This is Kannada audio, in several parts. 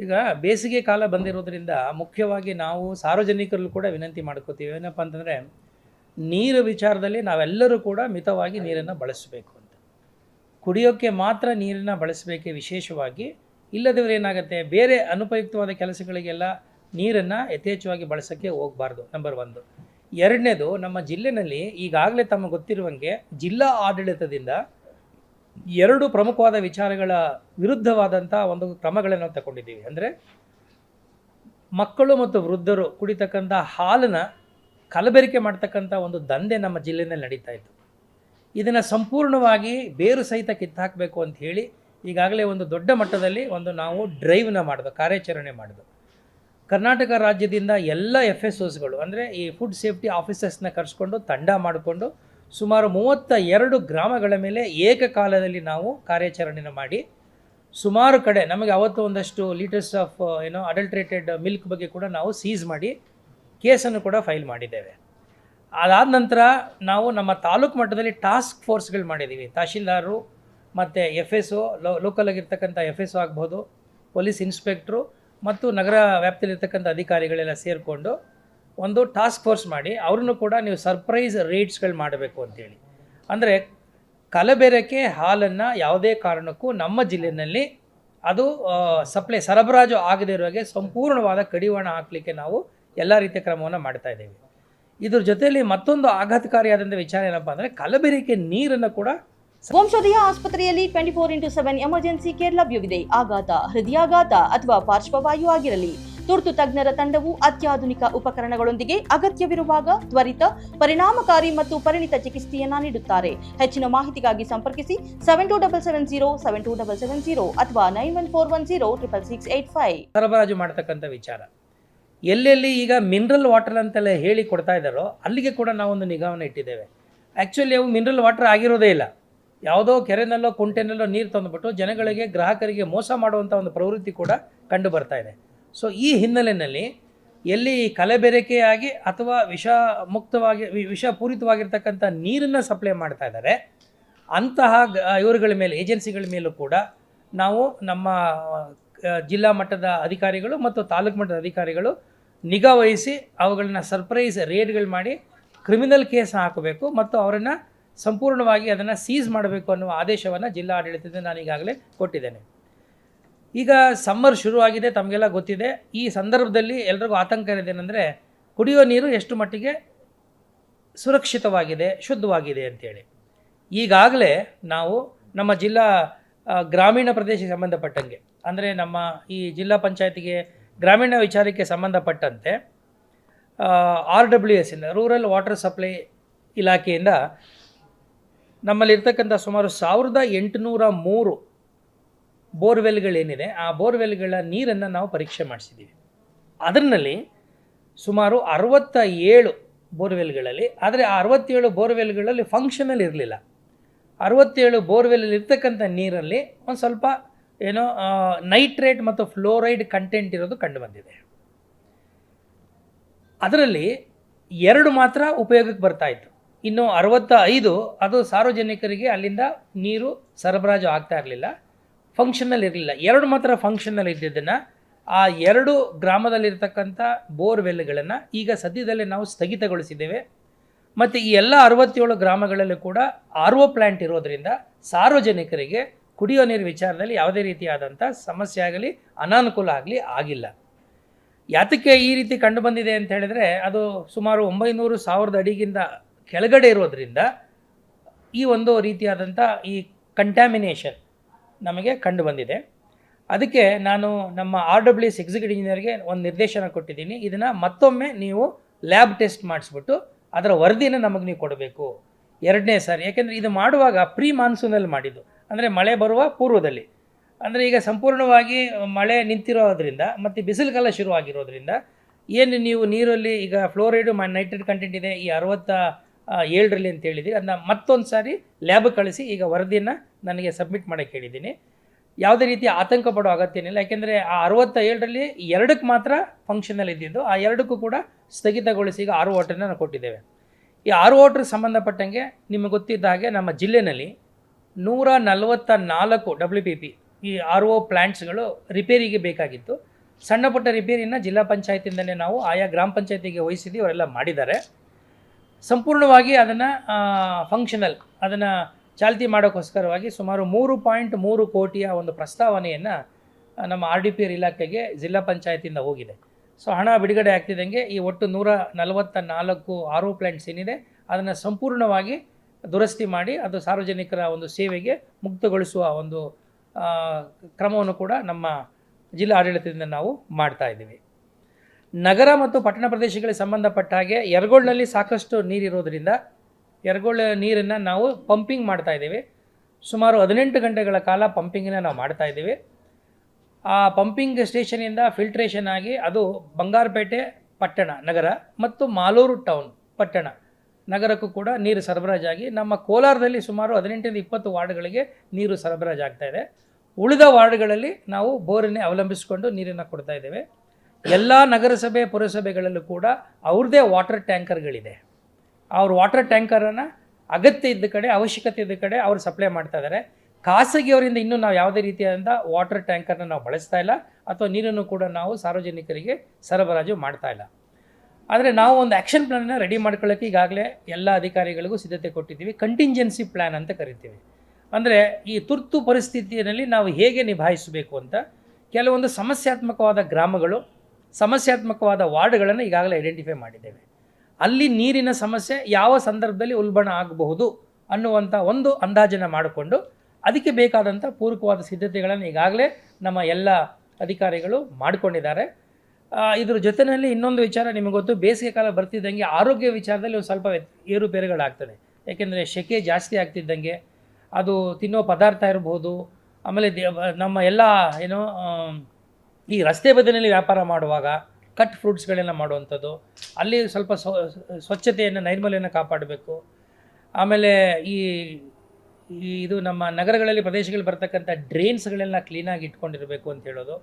ಈಗ ಬೇಸಿಗೆ ಕಾಲ ಬಂದಿರೋದ್ರಿಂದ ಮುಖ್ಯವಾಗಿ ನಾವು ಸಾರ್ವಜನಿಕರಲ್ಲೂ ಕೂಡ ವಿನಂತಿ ಮಾಡ್ಕೋತೀವಿ. ಏನಪ್ಪ ಅಂತಂದರೆ, ನೀರು ವಿಚಾರದಲ್ಲಿ ನಾವೆಲ್ಲರೂ ಕೂಡ ಮಿತವಾಗಿ ನೀರನ್ನು ಬಳಸಬೇಕು ಅಂತ. ಕುಡಿಯೋಕ್ಕೆ ಮಾತ್ರ ನೀರನ್ನು ಬಳಸಬೇಕೇ ವಿಶೇಷವಾಗಿ. ಇಲ್ಲದಿದ್ದರೆ ಏನಾಗುತ್ತೆ, ಬೇರೆ ಅನುಪಯುಕ್ತವಾದ ಕೆಲಸಗಳಿಗೆಲ್ಲ ನೀರನ್ನು ಯಥೇಚ್ಛವಾಗಿ ಬಳಸೋಕ್ಕೆ ಹೋಗಬಾರ್ದು. ನಂಬರ್ 1. ಎರಡನೇದು, ನಮ್ಮ ಜಿಲ್ಲೆಯಲ್ಲಿ ಈಗಾಗಲೇ ತಮಗೆ ಗೊತ್ತಿರುವಂಗೆ ಜಿಲ್ಲಾ ಆಡಳಿತದಿಂದ 2 ಪ್ರಮುಖವಾದ ವಿಚಾರಗಳ ವಿರುದ್ಧವಾದಂಥ ಒಂದು ಕ್ರಮಗಳನ್ನು ನಾವು ತಗೊಂಡಿದ್ದೀವಿ. ಅಂದರೆ ಮಕ್ಕಳು ಮತ್ತು ವೃದ್ಧರು ಕುಡಿತಕ್ಕಂಥ ಹಾಲನ್ನು ಕಲಬೆರಕೆ ಮಾಡ್ತಕ್ಕಂಥ ಒಂದು ದಂಧೆ ನಮ್ಮ ಜಿಲ್ಲೆಯಲ್ಲಿ ನಡೀತಾ ಇತ್ತು. ಇದನ್ನು ಸಂಪೂರ್ಣವಾಗಿ ಬೇರು ಸಹಿತ ಕಿತ್ತಾಕಬೇಕು ಅಂತ ಹೇಳಿ ಈಗಾಗಲೇ ಒಂದು ದೊಡ್ಡ ಮಟ್ಟದಲ್ಲಿ ನಾವು ಡ್ರೈವ್ನ ಮಾಡಿದ್ವು, ಕಾರ್ಯಾಚರಣೆ ಮಾಡಿದ್ವು. ಕರ್ನಾಟಕ ರಾಜ್ಯದಿಂದ ಎಲ್ಲ FSOsಗಳು ಅಂದರೆ ಈ ಫುಡ್ ಸೇಫ್ಟಿ ಆಫೀಸರ್ಸ್ನ ಕರೆಸ್ಕೊಂಡು ತಂಡ ಮಾಡಿಕೊಂಡು ಸುಮಾರು 32 ಗ್ರಾಮಗಳ ಮೇಲೆ ಏಕಕಾಲದಲ್ಲಿ ನಾವು ಕಾರ್ಯಾಚರಣೆನ ಮಾಡಿ ಸುಮಾರು ಕಡೆ ನಮಗೆ ಅವತ್ತು ಒಂದಷ್ಟು ಲೀಟರ್ಸ್ ಆಫ್ ಅಡಲ್ಟ್ರೇಟೆಡ್ ಮಿಲ್ಕ್ ಬಗ್ಗೆ ಕೂಡ ನಾವು ಸೀಸ್ ಮಾಡಿ ಕೇಸನ್ನು ಕೂಡ ಫೈಲ್ ಮಾಡಿದ್ದೇವೆ. ಅದಾದ ನಂತರ ನಾವು ನಮ್ಮ ತಾಲೂಕು ಮಟ್ಟದಲ್ಲಿ ಟಾಸ್ಕ್ ಫೋರ್ಸ್ಗಳು ಮಾಡಿದ್ದೀವಿ. ತಹಶೀಲ್ದಾರರು ಮತ್ತು FSO, ಲೋಕಲ್ ಆಗಿರ್ತಕ್ಕಂಥ FSO ಆಗ್ಬೋದು, ಪೊಲೀಸ್ ಇನ್ಸ್ಪೆಕ್ಟ್ರು ಮತ್ತು ನಗರ ವ್ಯಾಪ್ತಿಯಲ್ಲಿರ್ತಕ್ಕಂಥ ಅಧಿಕಾರಿಗಳೆಲ್ಲ ಸೇರಿಕೊಂಡು ಒಂದು ಟಾಸ್ಕ್ ಫೋರ್ಸ್ ಮಾಡಿ ಅವ್ರನ್ನೂ ಕೂಡ ನೀವು ಸರ್ಪ್ರೈಸ್ ರೇಟ್ಸ್ಗಳು ಮಾಡಬೇಕು ಅಂತೇಳಿ. ಅಂದರೆ ಕಲಬೆರಕೆ ಹಾಲನ್ನು ಯಾವುದೇ ಕಾರಣಕ್ಕೂ ನಮ್ಮ ಜಿಲ್ಲೆಯಲ್ಲಿ ಅದು ಸರಬರಾಜು ಆಗದೇ ಇರೋ ಹಾಗೆ ಸಂಪೂರ್ಣವಾದ ಕಡಿವಾಣ ಹಾಕಲಿಕ್ಕೆ ನಾವು ಎಲ್ಲ ರೀತಿಯ ಕ್ರಮವನ್ನು ಮಾಡ್ತಾಯಿದ್ದೇವೆ. ಇದ್ರ ಜೊತೆಯಲ್ಲಿ ಮತ್ತೊಂದು ಆಘಾತಕಾರಿಯಾದಂಥ ವಿಚಾರ ಏನಪ್ಪ ಅಂದರೆ, ಕಲಬೆರಕೆ ನೀರನ್ನು ಕೂಡ ವಂಶೋದಯ ಆಸ್ಪತ್ರೆಯಲ್ಲಿ 24x7 ಎಮರ್ಜೆನ್ಸಿ ಕೇರ್ ಲಭ್ಯವಿದೆ. ಆಘಾತ, ಹೃದಯಾಘಾತ ಅಥವಾ ಪಾರ್ಶ್ವವಾಯು ಆಗಿರಲಿ, ತುರ್ತು ತಜ್ಞರ ತಂಡವು ಅತ್ಯಾಧುನಿಕ ಉಪಕರಣಗಳೊಂದಿಗೆ ಅಗತ್ಯವಿರುವಾಗ ತ್ವರಿತ, ಪರಿಣಾಮಕಾರಿ ಮತ್ತು ಪರಿಣಿತ ಚಿಕಿತ್ಸೆಯನ್ನ ನೀಡುತ್ತಾರೆ. ಹೆಚ್ಚಿನ ಮಾಹಿತಿಗಾಗಿ ಸಂಪರ್ಕಿಸಿ 7270 72770 ಅಥವಾ 9141066685. ಸರಬರಾಜು ಮಾಡತಕ್ಕಂಥ ವಿಚಾರ ಎಲ್ಲೆಲ್ಲಿ ಈಗ ಮಿನರಲ್ ವಾಟರ್ ಅಂತೆಲ್ಲ ಹೇಳಿ ಕೊಡ್ತಾ ಇದ್ದಾರೋ ಅಲ್ಲಿಗೆ ಕೂಡ ನಾವೊಂದು ನಿಗಾವನ್ನು ಇಟ್ಟಿದ್ದೇವೆ. ಆ್ಯಕ್ಚುಲಿ ಅವು ಮಿನರಲ್ ವಾಟರ್ ಆಗಿರೋದೇ ಇಲ್ಲ. ಯಾವುದೋ ಕೆರೆನಲ್ಲೋ ಕುಂಟೆನಲ್ಲೋ ನೀರು ತಂದುಬಿಟ್ಟು ಜನಗಳಿಗೆ, ಗ್ರಾಹಕರಿಗೆ ಮೋಸ ಮಾಡುವಂಥ ಒಂದು ಪ್ರವೃತ್ತಿ ಕೂಡ ಕಂಡು ಬರ್ತಾ ಇದೆ. ಸೊ ಈ ಹಿನ್ನೆಲೆಯಲ್ಲಿ ಎಲ್ಲಿ ಕಲಬೆರಕೆಯಾಗಿ ಅಥವಾ ವಿಷಪೂರಿತವಾಗಿರ್ತಕ್ಕಂಥ ನೀರನ್ನು ಸಪ್ಲೈ ಮಾಡ್ತಾ ಇದ್ದಾರೆ ಅಂತಹ ಇವರುಗಳ ಮೇಲೆ, ಏಜೆನ್ಸಿಗಳ ಮೇಲೂ ಕೂಡ ನಾವು ನಮ್ಮ ಜಿಲ್ಲಾ ಮಟ್ಟದ ಅಧಿಕಾರಿಗಳು ಮತ್ತು ತಾಲೂಕು ಮಟ್ಟದ ಅಧಿಕಾರಿಗಳು ನಿಗಾ ವಹಿಸಿ ಅವುಗಳನ್ನ ಸರ್ಪ್ರೈಸ್ ರೇಡ್ಗಳು ಮಾಡಿ ಕ್ರಿಮಿನಲ್ ಕೇಸ್ ಹಾಕಬೇಕು ಮತ್ತು ಅವರನ್ನು ಸಂಪೂರ್ಣವಾಗಿ ಅದನ್ನು ಸೀಸ್ ಮಾಡಬೇಕು ಅನ್ನುವ ಆದೇಶವನ್ನು ಜಿಲ್ಲಾ ಆಡಳಿತದಿಂದ ನಾನು ಈಗಾಗಲೇ ಕೊಟ್ಟಿದ್ದೇನೆ. ಈಗ ಸಮ್ಮರ್ ಶುರುವಾಗಿದೆ, ತಮಗೆಲ್ಲ ಗೊತ್ತಿದೆ. ಈ ಸಂದರ್ಭದಲ್ಲಿ ಎಲ್ರಿಗೂ ಆತಂಕ ಇರೋದೇನೆಂದರೆ, ಕುಡಿಯೋ ನೀರು ಎಷ್ಟು ಮಟ್ಟಿಗೆ ಸುರಕ್ಷಿತವಾಗಿದೆ, ಶುದ್ಧವಾಗಿದೆ ಅಂತೇಳಿ. ಈಗಾಗಲೇ ನಾವು ನಮ್ಮ ಜಿಲ್ಲಾ ಗ್ರಾಮೀಣ ಪ್ರದೇಶಕ್ಕೆ ಸಂಬಂಧಪಟ್ಟಂಗೆ, ಅಂದರೆ ನಮ್ಮ ಈ ಜಿಲ್ಲಾ ಪಂಚಾಯತಿಗೆ ಗ್ರಾಮೀಣ ವಿಚಾರಕ್ಕೆ ಸಂಬಂಧಪಟ್ಟಂತೆ RWS ಇಂದ, ರೂರಲ್ ವಾಟರ್ ಸಪ್ಲೈ ಇಲಾಖೆಯಿಂದ ನಮ್ಮಲ್ಲಿರ್ತಕ್ಕಂಥ ಸುಮಾರು 1803 ಬೋರ್ವೆಲ್ಗಳೇನಿದೆ ಆ ಬೋರ್ವೆಲ್ಗಳ ನೀರನ್ನು ನಾವು ಪರೀಕ್ಷೆ ಮಾಡಿಸಿದ್ದೀವಿ. ಅದರಲ್ಲಿ ಸುಮಾರು 67 ಬೋರ್ವೆಲ್ಗಳಲ್ಲಿ, ಆದರೆ ಆ 67 ಬೋರ್ವೆಲ್ಗಳಲ್ಲಿ ಫಂಕ್ಷನಲ್ ಇರಲಿಲ್ಲ. 67 ಬೋರ್ವೆಲಲ್ಲಿ ಇರ್ತಕ್ಕಂಥ ನೀರಲ್ಲಿ ಒಂದು ಸ್ವಲ್ಪ ನೈಟ್ರೇಟ್ ಮತ್ತು ಫ್ಲೋರೈಡ್ ಕಂಟೆಂಟ್ ಇರೋದು ಕಂಡುಬಂದಿದೆ. ಅದರಲ್ಲಿ 2 ಮಾತ್ರ ಉಪಯೋಗಕ್ಕೆ ಬರ್ತಾಯಿತ್ತು. ಇನ್ನು 65 ಅದು ಸಾರ್ವಜನಿಕರಿಗೆ ಅಲ್ಲಿಂದ ನೀರು ಸರಬರಾಜು ಆಗ್ತಾ ಇರಲಿಲ್ಲ, ಫಂಕ್ಷನಲ್ ಇರಲಿಲ್ಲ. 2 ಮಾತ್ರ ಫಂಕ್ಷನಲ್ ಇದ್ದಿದ್ದನ್ನು ಆ 2 ಗ್ರಾಮದಲ್ಲಿರ್ತಕ್ಕಂಥ ಬೋರ್ವೆಲ್ಗಳನ್ನು ಈಗ ಸದ್ಯದಲ್ಲೇ ನಾವು ಸ್ಥಗಿತಗೊಳಿಸಿದ್ದೇವೆ. ಮತ್ತು ಈ ಎಲ್ಲ 67 ಗ್ರಾಮಗಳಲ್ಲೂ ಕೂಡ RO ಪ್ಲ್ಯಾಂಟ್ ಇರೋದರಿಂದ ಸಾರ್ವಜನಿಕರಿಗೆ ಕುಡಿಯೋ ನೀರು ವಿಚಾರದಲ್ಲಿ ಯಾವುದೇ ರೀತಿಯಾದಂಥ ಸಮಸ್ಯೆ ಆಗಲಿ ಅನಾನುಕೂಲ ಆಗಲಿ ಆಗಿಲ್ಲ. ಯಾತಕ್ಕೆ ಈ ರೀತಿ ಕಂಡುಬಂದಿದೆ ಅಂತ ಹೇಳಿದರೆ, ಅದು ಸುಮಾರು 900-1000 ಅಡಿಗಿಂತ ಕೆಳಗಡೆ ಇರೋದರಿಂದ ಈ ಒಂದು ರೀತಿಯಾದಂಥ ಈ ಕಂಟ್ಯಾಮಿನೇಷನ್ ನಮಗೆ ಕಂಡುಬಂದಿದೆ. ಅದಕ್ಕೆ ನಾನು ನಮ್ಮ RWS ಎಕ್ಸಿಕ್ಯೂಟಿವ್ ಇಂಜಿನಿಯರ್ಗೆ ಒಂದು ನಿರ್ದೇಶನ ಕೊಟ್ಟಿದ್ದೀನಿ. ಇದನ್ನು ಮತ್ತೊಮ್ಮೆ ನೀವು ಲ್ಯಾಬ್ ಟೆಸ್ಟ್ ಮಾಡಿಸ್ಬಿಟ್ಟು ಅದರ ವರದಿಯನ್ನು ನಮಗೆ ನೀವು ಕೊಡಬೇಕು 2ನೇ ಸಾರಿ. ಯಾಕೆಂದರೆ ಇದು ಮಾಡುವಾಗ ಪ್ರೀ ಮಾನ್ಸೂನಲ್ಲಿ ಮಾಡಿದ್ದು, ಅಂದರೆ ಮಳೆ ಬರುವ ಪೂರ್ವದಲ್ಲಿ. ಅಂದರೆ ಈಗ ಸಂಪೂರ್ಣವಾಗಿ ಮಳೆ ನಿಂತಿರೋದ್ರಿಂದ ಮತ್ತು ಬಿಸಿಲುಗಾಲ ಶುರುವಾಗಿರೋದ್ರಿಂದ ಏನು ನೀವು ನೀರಲ್ಲಿ ಈಗ ಫ್ಲೋರೈಡು ನೈಟ್ರೇಟ್ ಕಂಟೆಂಟ್ ಇದೆ ಈ 67ರಲ್ಲಿ ಅಂತ ಹೇಳಿದ್ದೀವಿ. ಅದನ್ನ ಮತ್ತೊಂದು ಸಾರಿ ಲ್ಯಾಬ್ ಕಳಿಸಿ ಈಗ ವರದಿಯನ್ನು ನನಗೆ ಸಬ್ಮಿಟ್ ಮಾಡೋಕ್ಕೆ ಹೇಳಿದ್ದೀನಿ. ಯಾವುದೇ ರೀತಿ ಆತಂಕ ಪಡೋ ಅಗತ್ಯನಿಲ್ಲ. ಯಾಕೆಂದರೆ ಆ 67ರಲ್ಲಿ 2ಕ್ಕೆ ಮಾತ್ರ ಫಂಕ್ಷನಲ್ ಇದ್ದಿದ್ದು, ಆ 2ಕ್ಕೂ ಕೂಡ ಸ್ಥಗಿತಗೊಳಿಸಿ ಈಗ RO ವಾಟರ್ನ ನಾವು ಕೊಟ್ಟಿದ್ದೇವೆ. ಈ RO ವಾಟರ್ಗೆ ಸಂಬಂಧಪಟ್ಟಂಗೆ ನಿಮಗೆ ಗೊತ್ತಿದ್ದ ಹಾಗೆ ನಮ್ಮ ಜಿಲ್ಲೆಯಲ್ಲಿ 144 WPP ಈ RO ಪ್ಲ್ಯಾಂಟ್ಸ್ಗಳು ರಿಪೇರಿಗೆ ಬೇಕಾಗಿತ್ತು. ಸಣ್ಣ ಪುಟ್ಟ ರಿಪೇರಿಯನ್ನು ಜಿಲ್ಲಾ ಪಂಚಾಯತಿಯಿಂದಲೇ ನಾವು ಆಯಾ ಗ್ರಾಮ ಪಂಚಾಯತಿಗೆ ವಹಿಸಿದ್ದೀವಿ, ಅವರೆಲ್ಲ ಮಾಡಿದ್ದಾರೆ. ಸಂಪೂರ್ಣವಾಗಿ ಅದನ್ನು ಫಂಕ್ಷನಲ್ ಅದನ್ನು ಚಾಲ್ತಿ ಮಾಡೋಕ್ಕೋಸ್ಕರವಾಗಿ ಸುಮಾರು 3.3 ಕೋಟಿಯ ಒಂದು ಪ್ರಸ್ತಾವನೆಯನ್ನು ನಮ್ಮ RDPR ಇಲಾಖೆಗೆ ಜಿಲ್ಲಾ ಪಂಚಾಯತಿಯಿಂದ ಹೋಗಿದೆ. ಸೊ ಹಣ ಬಿಡುಗಡೆ ಆಗ್ತಿದ್ದಂಗೆ ಈ ಒಟ್ಟು 144 RO ಪ್ಲ್ಯಾಂಟ್ಸ್ ಏನಿದೆ ಅದನ್ನು ಸಂಪೂರ್ಣವಾಗಿ ದುರಸ್ತಿ ಮಾಡಿ ಅದು ಸಾರ್ವಜನಿಕರ ಒಂದು ಸೇವೆಗೆ ಮುಕ್ತಗೊಳಿಸುವ ಒಂದು ಕ್ರಮವನ್ನು ಕೂಡ ನಮ್ಮ ಜಿಲ್ಲಾ ಆಡಳಿತದಿಂದ ನಾವು ಮಾಡ್ತಾ ಇದ್ದೀವಿ. ನಗರ ಮತ್ತು ಪಟ್ಟಣ ಪ್ರದೇಶಗಳಿಗೆ ಸಂಬಂಧಪಟ್ಟ ಹಾಗೆ ಯರಗೋಳ್ನಲ್ಲಿ ಸಾಕಷ್ಟು ನೀರಿರೋದ್ರಿಂದ ಯರಗೋಳ್ ನೀರನ್ನು ನಾವು ಪಂಪಿಂಗ್ ಮಾಡ್ತಾ ಇದ್ದೀವಿ. ಸುಮಾರು 18 ಗಂಟೆಗಳ ಕಾಲ ಪಂಪಿಂಗನ್ನು ನಾವು ಮಾಡ್ತಾ ಇದ್ದೀವಿ. ಆ ಪಂಪಿಂಗ್ ಸ್ಟೇಷನಿಂದ ಫಿಲ್ಟ್ರೇಷನ್ ಆಗಿ ಅದು ಬಂಗಾರಪೇಟೆ ಪಟ್ಟಣ ನಗರ ಮತ್ತು ಮಾಲೂರು ಟೌನ್ ಪಟ್ಟಣ ನಗರಕ್ಕೂ ಕೂಡ ನೀರು ಸರಬರಾಜಾಗಿ ನಮ್ಮ ಕೋಲಾರದಲ್ಲಿ ಸುಮಾರು 18-20 ವಾರ್ಡ್ಗಳಿಗೆ ನೀರು ಸರಬರಾಜಾಗ್ತಾ ಇದೆ. ಉಳಿದ ವಾರ್ಡ್ಗಳಲ್ಲಿ ನಾವು ಬೋರನ್ನೇ ಅವಲಂಬಿಸಿಕೊಂಡು ನೀರನ್ನು ಕೊಡ್ತಾ ಇದ್ದೇವೆ. ಎಲ್ಲ ನಗರಸಭೆ ಪುರಸಭೆಗಳಲ್ಲೂ ಕೂಡ ಅವ್ರದ್ದೇ ವಾಟರ್ ಟ್ಯಾಂಕರ್ಗಳಿದೆ. ಅವ್ರ ವಾಟರ್ ಟ್ಯಾಂಕರನ್ನು ಅಗತ್ಯ ಇದ್ದ ಕಡೆ, ಅವಶ್ಯಕತೆ ಇದ್ದ ಕಡೆ ಅವರು ಸಪ್ಲೈ ಮಾಡ್ತಾ ಇದ್ದಾರೆ. ಖಾಸಗಿಯವರಿಂದ ಇನ್ನೂ ನಾವು ಯಾವುದೇ ರೀತಿಯಾದಂಥ ವಾಟರ್ ಟ್ಯಾಂಕರ್ನ ನಾವು ಬಳಸ್ತಾ ಇಲ್ಲ ಅಥವಾ ನೀರನ್ನು ಕೂಡ ನಾವು ಸಾರ್ವಜನಿಕರಿಗೆ ಸರಬರಾಜು ಮಾಡ್ತಾ ಇಲ್ಲ. ಆದರೆ ನಾವು ಒಂದು ಆ್ಯಕ್ಷನ್ ಪ್ಲ್ಯಾನನ್ನು ರೆಡಿ ಮಾಡ್ಕೊಳ್ಳೋಕ್ಕೆ ಈಗಾಗಲೇ ಎಲ್ಲ ಅಧಿಕಾರಿಗಳಿಗೂ ಸಿದ್ಧತೆ ಕೊಟ್ಟಿದ್ದೀವಿ. ಕಂಟಿಂಜೆನ್ಸಿ ಪ್ಲ್ಯಾನ್ ಅಂತ ಕರಿತೀವಿ. ಅಂದರೆ ಈ ತುರ್ತು ಪರಿಸ್ಥಿತಿಯಲ್ಲಿ ನಾವು ಹೇಗೆ ನಿಭಾಯಿಸಬೇಕು ಅಂತ ಕೆಲವೊಂದು ಸಮಸ್ಯಾತ್ಮಕವಾದ ಗ್ರಾಮಗಳು, ಸಮಸ್ಯಾತ್ಮಕವಾದ ವಾರ್ಡ್ಗಳನ್ನು ಈಗಾಗಲೇ ಐಡೆಂಟಿಫೈ ಮಾಡಿದ್ದೇವೆ. ಅಲ್ಲಿ ನೀರಿನ ಸಮಸ್ಯೆ ಯಾವ ಸಂದರ್ಭದಲ್ಲಿ ಉಲ್ಬಣ ಆಗಬಹುದು ಅನ್ನುವಂಥ ಒಂದು ಅಂದಾಜನ್ನು ಮಾಡಿಕೊಂಡು ಅದಕ್ಕೆ ಬೇಕಾದಂಥ ಪೂರಕವಾದ ಸಿದ್ಧತೆಗಳನ್ನು ಈಗಾಗಲೇ ನಮ್ಮ ಎಲ್ಲ ಅಧಿಕಾರಿಗಳು ಮಾಡಿಕೊಂಡಿದ್ದಾರೆ. ಇದ್ರ ಜೊತೆಯಲ್ಲಿ ಇನ್ನೊಂದು ವಿಚಾರ ನಿಮಗೆ ಗೊತ್ತು, ಬೇಸಿಗೆ ಕಾಲ ಬರ್ತಿದ್ದಂಗೆ ಆರೋಗ್ಯ ವಿಚಾರದಲ್ಲಿ ಒಂದು ಸ್ವಲ್ಪ ಏರುಪೇರುಗಳಾಗ್ತದೆ. ಯಾಕೆಂದರೆ ಸೆಕೆ ಜಾಸ್ತಿ ಆಗ್ತಿದ್ದಂಗೆ ಅದು ತಿನ್ನೋ ಪದಾರ್ಥ ಇರ್ಬೋದು, ಆಮೇಲೆ ನಮ್ಮ ಎಲ್ಲ ಏನೋ ಈ ರಸ್ತೆ ಬದಿಯಲ್ಲಿ ವ್ಯಾಪಾರ ಮಾಡುವಾಗ ಕಟ್ ಫ್ರೂಟ್ಸ್ಗಳೆಲ್ಲ ಮಾಡುವಂಥದ್ದು, ಅಲ್ಲಿ ಸ್ವಲ್ಪ ಸ್ವಚ್ಛತೆಯನ್ನು ನೈರ್ಮಲ್ಯವನ್ನು ಕಾಪಾಡಬೇಕು. ಆಮೇಲೆ ಇದು ನಮ್ಮ ನಗರಗಳಲ್ಲಿ ಪ್ರದೇಶಗಳಲ್ಲಿ ಬರ್ತಕ್ಕಂಥ ಡ್ರೈನ್ಸ್ಗಳೆಲ್ಲ ಕ್ಲೀನಾಗಿ ಇಟ್ಕೊಂಡಿರಬೇಕು ಅಂತ ಹೇಳೋದು.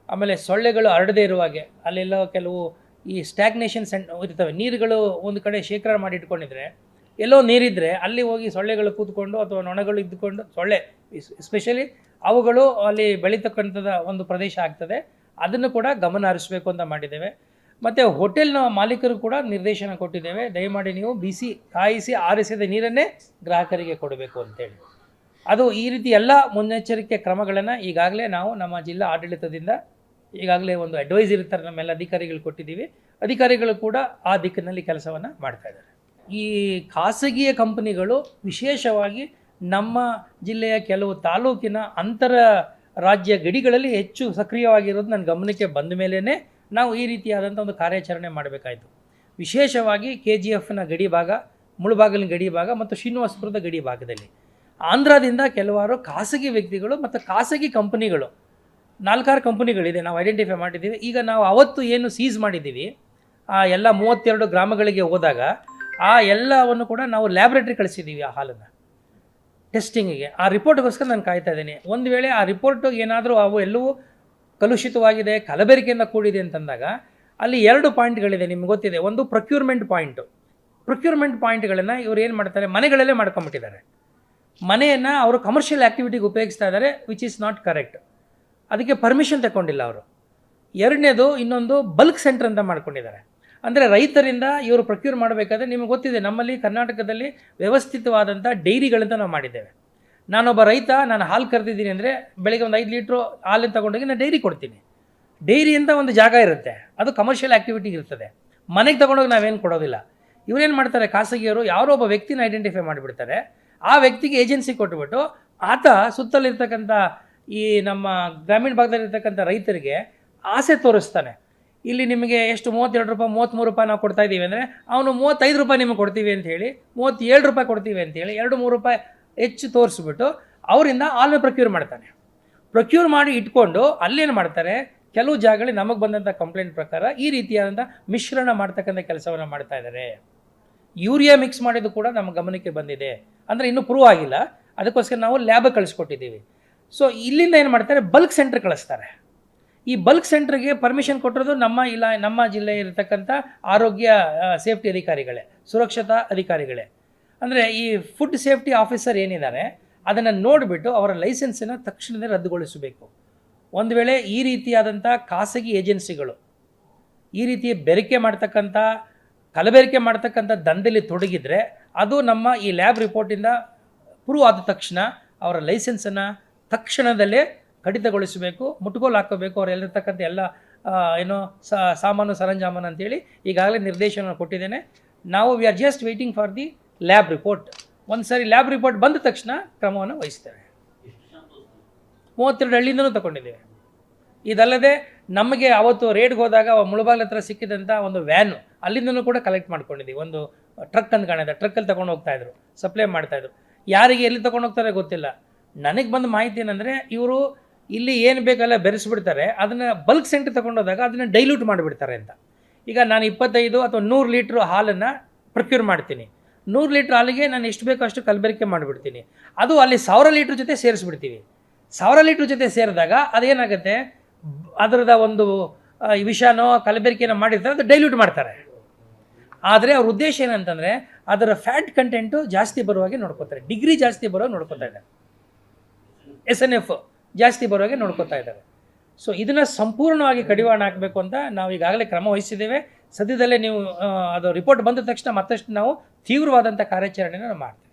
ಆಮೇಲೆ ಸೊಳ್ಳೆಗಳು ಹರಡದೇ ಇರುವಾಗೆ ಅಲ್ಲೆಲ್ಲ ಕೆಲವು ಈ ಸ್ಟ್ಯಾಗ್ನೇಷನ್ ಇರ್ತವೆ, ನೀರುಗಳು ಒಂದು ಕಡೆ ಶೇಖರಣೆ ಮಾಡಿ ಇಟ್ಕೊಂಡಿದ್ರೆ ಎಲ್ಲೋ ನೀರಿದ್ದರೆ ಅಲ್ಲಿ ಹೋಗಿ ಸೊಳ್ಳೆಗಳು ಕೂತ್ಕೊಂಡು ಅಥವಾ ನೊಣಗಳು ಇದ್ದುಕೊಂಡು, ಸೊಳ್ಳೆ ಎಸ್ಪೆಷಲಿ ಅವುಗಳು ಅಲ್ಲಿ ಬೆಳೀತಕ್ಕಂಥದ್ದು ಒಂದು ಪ್ರದೇಶ ಆಗ್ತದೆ. ಅದನ್ನು ಕೂಡ ಗಮನ ಹರಿಸಬೇಕು ಅಂತ ಮಾಡಿದ್ದೇವೆ. ಮತ್ತು ಹೋಟೆಲ್ನ ಮಾಲೀಕರು ಕೂಡ ನಿರ್ದೇಶನ ಕೊಟ್ಟಿದ್ದೇವೆ, ದಯಮಾಡಿ ನೀವು ಬಿಸಿ ಕಾಯಿಸಿ ಆರಿಸಿದ ನೀರನ್ನೇ ಗ್ರಾಹಕರಿಗೆ ಕೊಡಬೇಕು ಅಂತೇಳಿ. ಅದು ಈ ರೀತಿ ಎಲ್ಲ ಮುನ್ನೆಚ್ಚರಿಕೆ ಕ್ರಮಗಳನ್ನು ಈಗಾಗಲೇ ನಾವು ನಮ್ಮ ಜಿಲ್ಲಾ ಆಡಳಿತದಿಂದ ಈಗಾಗಲೇ ಒಂದು ಅಡ್ವೈಸ್ ಇರ್ತಾರೆ ನಮ್ಮೆಲ್ಲ ಅಧಿಕಾರಿಗಳು ಕೊಟ್ಟಿದ್ದೀವಿ. ಅಧಿಕಾರಿಗಳು ಕೂಡ ಆ ದಿಕ್ಕಿನಲ್ಲಿ ಕೆಲಸವನ್ನು ಮಾಡ್ತಾ ಇದ್ದಾರೆ. ಈ ಖಾಸಗಿಯ ಕಂಪನಿಗಳು ವಿಶೇಷವಾಗಿ ನಮ್ಮ ಜಿಲ್ಲೆಯ ಕೆಲವು ತಾಲೂಕಿನ ಅಂತರ ರಾಜ್ಯ ಗಡಿಗಳಲ್ಲಿ ಹೆಚ್ಚು ಸಕ್ರಿಯವಾಗಿರೋದು ನನ್ನ ಗಮನಕ್ಕೆ ಬಂದ ಮೇಲೇ ನಾವು ಈ ರೀತಿಯಾದಂಥ ಒಂದು ಕಾರ್ಯಾಚರಣೆ ಮಾಡಬೇಕಾಯಿತು. ವಿಶೇಷವಾಗಿ KGFನ ಗಡಿ ಭಾಗ, ಮುಳುಬಾಗಿಲಿನ ಗಡಿ ಭಾಗ ಮತ್ತು ಶ್ರೀನಿವಾಸಪುರದ ಗಡಿ ಭಾಗದಲ್ಲಿ ಆಂಧ್ರದಿಂದ ಕೆಲವಾರು ಖಾಸಗಿ ವ್ಯಕ್ತಿಗಳು ಮತ್ತು ಖಾಸಗಿ ಕಂಪನಿಗಳು 4-6 ಕಂಪನಿಗಳಿದೆ, ನಾವು ಐಡೆಂಟಿಫೈ ಮಾಡಿದ್ದೀವಿ. ಈಗ ನಾವು ಅವತ್ತು ಏನು ಸೀಸ್ ಮಾಡಿದ್ದೀವಿ ಆ ಎಲ್ಲ 32 ಗ್ರಾಮಗಳಿಗೆ ಹೋದಾಗ ಆ ಎಲ್ಲವನ್ನು ಕೂಡ ನಾವು ಲ್ಯಾಬ್ರೇಟ್ರಿ ಕಳಿಸಿದ್ದೀವಿ. ಆ ಹಾಲನ್ನು ಟೆಸ್ಟಿಂಗಿಗೆ ಆ ರಿಪೋರ್ಟ್ಗೋಸ್ಕರ ನಾನು ಕಾಯ್ತಾ ಇದ್ದೀನಿ. ಒಂದು ವೇಳೆ ಆ ರಿಪೋರ್ಟು ಏನಾದರೂ ಅವು ಎಲ್ಲವೂ ಕಲುಷಿತವಾಗಿದೆ, ಕಲಬೆರಕೆಯಿಂದ ಕೂಡಿದೆ ಅಂತಂದಾಗ ಅಲ್ಲಿ 2 ಪಾಯಿಂಟ್ಗಳಿದೆ, ನಿಮ್ಗೆ ಗೊತ್ತಿದೆ. ಒಂದು ಪ್ರೊಕ್ಯೂರ್ಮೆಂಟ್ ಪಾಯಿಂಟ್ಗಳನ್ನು ಇವರು ಏನು ಮಾಡ್ತಾರೆ, ಮನೆಗಳಲ್ಲೇ ಮಾಡ್ಕೊಂಬಿಟ್ಟಿದ್ದಾರೆ. ಮನೆಯನ್ನು ಅವರು ಕಮರ್ಷಿಯಲ್ ಆ್ಯಕ್ಟಿವಿಟಿಗೆ ಉಪಯೋಗಿಸ್ತಾ ಇದ್ದಾರೆ, ವಿಚ್ ಈಸ್ ನಾಟ್ ಕರೆಕ್ಟ್. ಅದಕ್ಕೆ ಪರ್ಮಿಷನ್ ತಗೊಂಡಿಲ್ಲ ಅವರು. ಎರಡನೇದು ಇನ್ನೊಂದು ಬಲ್ಕ್ ಸೆಂಟರ್ ಅಂತ ಮಾಡ್ಕೊಂಡಿದ್ದಾರೆ. ಅಂದರೆ ರೈತರಿಂದ ಇವರು ಪ್ರೊಕ್ಯೂರ್ ಮಾಡಬೇಕಾದ್ರೆ ನಿಮಗೆ ಗೊತ್ತಿದೆ, ನಮ್ಮಲ್ಲಿ ಕರ್ನಾಟಕದಲ್ಲಿ ವ್ಯವಸ್ಥಿತವಾದಂಥ ಡೈರಿಗಳಂತ ನಾವು ಮಾಡಿದ್ದೇವೆ. ನಾನೊಬ್ಬ ರೈತ, ನಾನು ಹಾಲು ಕರೆದಿದ್ದೀನಿ ಅಂದರೆ ಬೆಳಗ್ಗೆ ಒಂದು 5 ಲೀಟ್ರು ಹಾಲನ್ನು ತೊಗೊಂಡೋಗಿ ನಾನು ಡೈರಿ ಕೊಡ್ತೀನಿ. ಡೈರಿ ಅಂತ ಒಂದು ಜಾಗ ಇರುತ್ತೆ, ಅದು ಕಮರ್ಷಿಯಲ್ ಆ್ಯಕ್ಟಿವಿಟಿಗೆ ಇರ್ತದೆ. ಮನೆಗೆ ತೊಗೊಂಡೋಗಿ ನಾವೇನು ಕೊಡೋದಿಲ್ಲ. ಇವರೇನು ಮಾಡ್ತಾರೆ, ಖಾಸಗಿಯವರು ಯಾರೋ ಒಬ್ಬ ವ್ಯಕ್ತಿನ ಐಡೆಂಟಿಫೈ ಮಾಡಿಬಿಡ್ತಾರೆ. ಆ ವ್ಯಕ್ತಿಗೆ ಏಜೆನ್ಸಿ ಕೊಟ್ಟುಬಿಟ್ಟು ಆತ ಸುತ್ತಲಿರ್ತಕ್ಕಂಥ ಈ ನಮ್ಮ ಗ್ರಾಮೀಣ ಭಾಗದಲ್ಲಿರ್ತಕ್ಕಂಥ ರೈತರಿಗೆ ಆಸೆ ತೋರಿಸ್ತಾನೆ. ಇಲ್ಲಿ ನಿಮಗೆ ಎಷ್ಟು 32 ರೂಪಾಯಿ 33 ರೂಪಾಯಿ ನಾವು ಕೊಡ್ತಾ ಇದ್ದೀವಿ ಅಂದರೆ ಅವನು 35 ರೂಪಾಯಿ ನಿಮಗೆ ಕೊಡ್ತೀವಿ ಅಂತ ಹೇಳಿ, 37 ರೂಪಾಯಿ ಕೊಡ್ತೀವಿ ಅಂತೇಳಿ 2-3 ರೂಪಾಯಿ ಹೆಚ್ಚು ತೋರಿಸ್ಬಿಟ್ಟು ಅವರಿಂದ ಹಾಲನ್ನು ಪ್ರೊಕ್ಯೂರ್ ಮಾಡ್ತಾನೆ. ಪ್ರೊಕ್ಯೂರ್ ಮಾಡಿ ಇಟ್ಕೊಂಡು ಅಲ್ಲೇನು ಮಾಡ್ತಾರೆ, ಕೆಲವು ಜಾಗಗಳಲ್ಲಿ ನಮಗೆ ಬಂದಂಥ ಕಂಪ್ಲೇಂಟ್ ಪ್ರಕಾರ ಈ ರೀತಿಯಾದಂಥ ಮಿಶ್ರಣ ಮಾಡ್ತಕ್ಕಂಥ ಕೆಲಸವನ್ನು ಮಾಡ್ತಾ ಇದ್ದಾರೆ. ಯೂರಿಯಾ ಮಿಕ್ಸ್ ಮಾಡಿದ್ದು ಕೂಡ ನಮ್ಮ ಗಮನಕ್ಕೆ ಬಂದಿದೆ. ಅಂದರೆ ಇನ್ನೂ ಪ್ರೂವ್ ಆಗಿಲ್ಲ, ಅದಕ್ಕೋಸ್ಕರ ನಾವು ಲ್ಯಾಬ್ ಕಳಿಸ್ಕೊಟ್ಟಿದ್ದೀವಿ. ಸೊ ಇಲ್ಲಿಂದ ಏನು ಮಾಡ್ತಾರೆ, ಬಲ್ಕ್ ಸೆಂಟ್ರ್ ಕಳಿಸ್ತಾರೆ. ಈ ಬಲ್ಕ್ ಸೆಂಟ್ರಿಗೆ ಪರ್ಮಿಷನ್ ಕೊಟ್ಟಿರೋದು ನಮ್ಮ ಜಿಲ್ಲೆಯ ಇರತಕ್ಕಂಥ ಆರೋಗ್ಯ ಸೇಫ್ಟಿ ಅಧಿಕಾರಿಗಳೇ, ಸುರಕ್ಷತಾ ಅಧಿಕಾರಿಗಳೇ. ಅಂದರೆ ಈ ಫುಡ್ ಸೇಫ್ಟಿ ಆಫೀಸರ್ ಏನಿದ್ದಾರೆ ಅದನ್ನು ನೋಡಿಬಿಟ್ಟು ಅವರ ಲೈಸೆನ್ಸನ್ನು ತಕ್ಷಣವೇ ರದ್ದುಗೊಳಿಸಬೇಕು. ಒಂದು ವೇಳೆ ಈ ರೀತಿಯಾದಂಥ ಖಾಸಗಿ ಏಜೆನ್ಸಿಗಳು ಈ ರೀತಿ ಬೆರಿಕೆ ಮಾಡ್ತಕ್ಕಂಥ ಕಲಬೆರಿಕೆ ಮಾಡ್ತಕ್ಕಂಥ ದಂಧೆಯಲ್ಲಿ ತೊಡಗಿದ್ರೆ ಅದು ನಮ್ಮ ಈ ಲ್ಯಾಬ್ ರಿಪೋರ್ಟಿಂದ ಪ್ರೂವ್ ಆದ ತಕ್ಷಣ ಅವರ ಲೈಸೆನ್ಸನ್ನು ತಕ್ಷಣದಲ್ಲೇ ಕಡಿತಗೊಳಿಸಬೇಕು, ಮುಟ್ಟುಗೋಲು ಹಾಕೋಬೇಕು. ಅವರೆಲ್ಲಿರ್ತಕ್ಕಂಥ ಎಲ್ಲ ಏನೋ ಸಾಮಾನು ಸರಂಜಾಮಾನು ಅಂತೇಳಿ ಈಗಾಗಲೇ ನಿರ್ದೇಶನ ಕೊಟ್ಟಿದ್ದೇನೆ. ನಾವು we are just waiting for the lab report. ಒಂದು ಸಾರಿ ಲ್ಯಾಬ್ ರಿಪೋರ್ಟ್ ಬಂದ ತಕ್ಷಣ ಕ್ರಮವನ್ನು ವಹಿಸ್ತೇವೆ. 32 ಹಳ್ಳಿಯಿಂದನೂ ತಗೊಂಡಿದ್ದೇವೆ. ಇದಲ್ಲದೆ ನಮಗೆ ಅವತ್ತು ರೇಡ್ಗೆ ಹೋದಾಗ ಮುಳಬಾಗ್ಲ ಹತ್ರ ಸಿಕ್ಕಿದಂಥ ಒಂದು ವ್ಯಾನು ಅಲ್ಲಿಂದನೂ ಕೂಡ ಕಲೆಕ್ಟ್ ಮಾಡ್ಕೊಂಡಿದ್ದೀವಿ. ಒಂದು ಟ್ರಕ್ ಅಂತ ಕಾಣಿದೆ, ಟ್ರಕ್ಕಲ್ಲಿ ತೊಗೊಂಡು ಹೋಗ್ತಾಯಿದ್ರು, ಸಪ್ಲೈ ಮಾಡ್ತಾಯಿದ್ರು. ಯಾರಿಗೆ ಎಲ್ಲಿ ತೊಗೊಂಡು ಹೋಗ್ತಾರೆ ಗೊತ್ತಿಲ್ಲ. ನನಗೆ ಬಂದ ಮಾಹಿತಿ ಏನಂದರೆ ಇವರು ಇಲ್ಲಿ ಏನು ಬೇಕಲ್ಲ ಬೆರೆಸ್ಬಿಡ್ತಾರೆ, ಅದನ್ನು ಬಲ್ಕ್ ಸೆಂಟ್ರ್ ತೊಗೊಂಡೋದಾಗ ಅದನ್ನು ಡೈಲ್ಯೂಟ್ ಮಾಡಿಬಿಡ್ತಾರೆ ಅಂತ. ಈಗ ನಾನು 25 ಅಥವಾ 100 ಲೀಟ್ರ್ ಹಾಲನ್ನು ಪ್ರೊಕ್ಯೂರ್ ಮಾಡ್ತೀನಿ. 100 ಲೀಟ್ರ್ ಹಾಲಿಗೆ ನಾನು ಎಷ್ಟು ಬೇಕೋ ಅಷ್ಟು ಕಲಬೆರಕೆ ಮಾಡಿಬಿಡ್ತೀನಿ. ಅದು ಅಲ್ಲಿ 1000 ಲೀಟ್ರ್ ಜೊತೆ ಸೇರಿಸ್ಬಿಡ್ತೀವಿ. 1000 ಲೀಟ್ರ್ ಜೊತೆ ಸೇರಿದಾಗ ಅದೇನಾಗುತ್ತೆ, ಅದರದ ಒಂದು ವಿಷಾನೋ ಕಲಬೆರಕೆನೋ ಮಾಡಿರ್ತಾರೆ, ಅದು ಡೈಲ್ಯೂಟ್ ಮಾಡ್ತಾರೆ. ಆದರೆ ಅವ್ರ ಉದ್ದೇಶ ಏನಂತಂದರೆ ಅದರ ಫ್ಯಾಟ್ ಕಂಟೆಂಟು ಜಾಸ್ತಿ ಬರುವಾಗೆ ನೋಡ್ಕೋತಾರೆ, ಡಿಗ್ರಿ ಜಾಸ್ತಿ ಬರುವಾಗ ನೋಡ್ಕೋತಾ ಇದ್ದಾರೆ, SNF ಜಾಸ್ತಿ ಬರುವಾಗೆ ನೋಡ್ಕೋತಾ ಇದ್ದಾರೆ. ಸೊ ಇದನ್ನು ಸಂಪೂರ್ಣವಾಗಿ ಕಡಿವಾಣ ಹಾಕಬೇಕು ಅಂತ ನಾವು ಈಗಾಗಲೇ ಕ್ರಮ ವಹಿಸಿದ್ದೇವೆ. ಸದ್ಯದಲ್ಲೇ ನೀವು ಅದು ರಿಪೋರ್ಟ್ ಬಂದ ತಕ್ಷಣ ಮತ್ತಷ್ಟು ನಾವು ತೀವ್ರವಾದಂಥ ಕಾರ್ಯಾಚರಣೆಯನ್ನು ಮಾಡ್ತೀವಿ.